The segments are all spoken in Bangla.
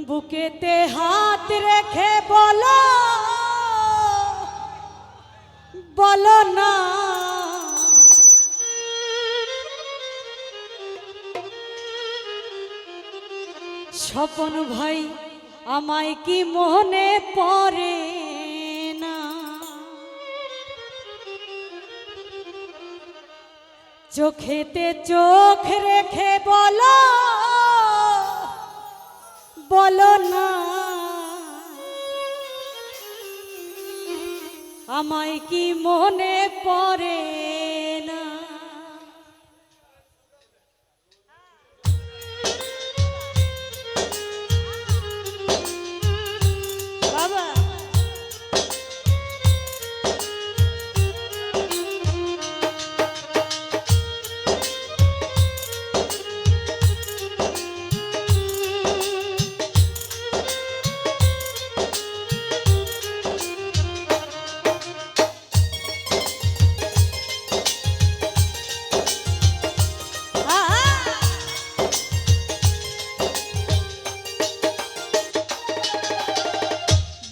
বুকেতে হাত রেখে বলো বলো না স্বপন ভাই আমায় কি মনে পড়ে না চোখেতে চোখ রেখে বলো বলো না আমায় কি মনে পড়ে না বাবা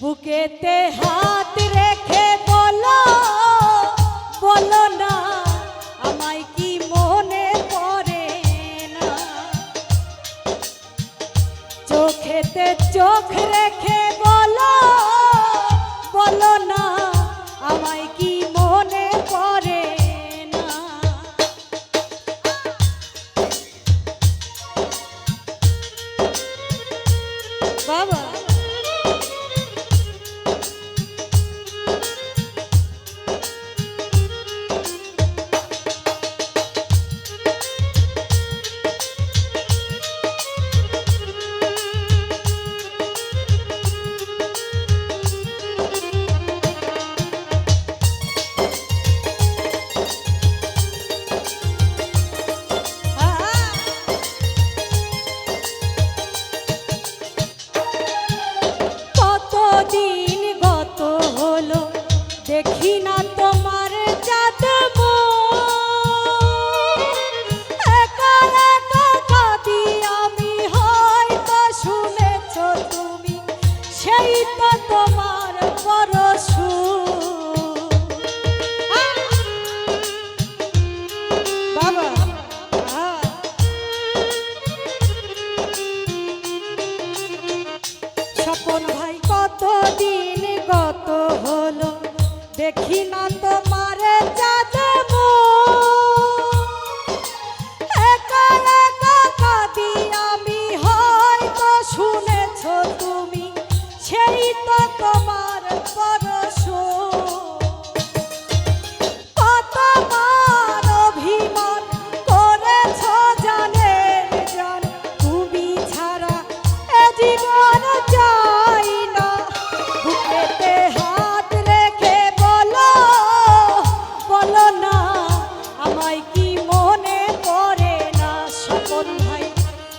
বুকেতে হাত রেখে বলো বলো না আমায় কি মনে পড়ে না চোখেতে চোখ রেখে বলো বলো না আমায় কি মনে পড়ে না বাবা দেখি না তোমার চাঁদ একা একা কাঁদি আমি হয়তো শুনেছ তুমি সেই তো তোমার পরশু বাবা স্বপন ভাই কতদিন গত হলো দেখি না তোমার চাঁদ একা একা কাঁদি আমি হয়তো শুনেছ তুমি সেই তো তোমার পরশু কতবার অভিমান করেছ জানে জান তুমি ছাড়া এ জীবন চাই না বুকেতে হাত রেখে বলো বলো না আমায় কি মনে পড়ে না স্বপন ভাই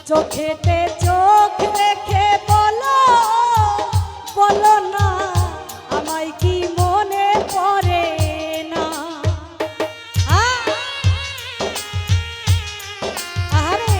চোখেতে চোখ রেখে বলো বলো না আমায় কি মনে পড়ে না আরে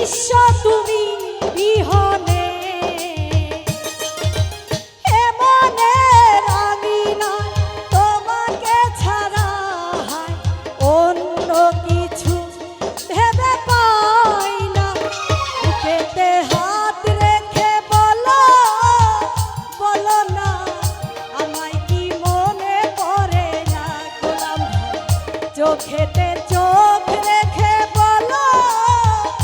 বিশ্ব তুমি বিহনে এমনের আমি নয় তোমাকে ছাড়া হয় অন্য কিছু ভেবে পাই না বুকেতে হাত রেখে বলো বলো না আমায় কি মনে পড়ে না গোলাম ভাই চোখেতে চোখ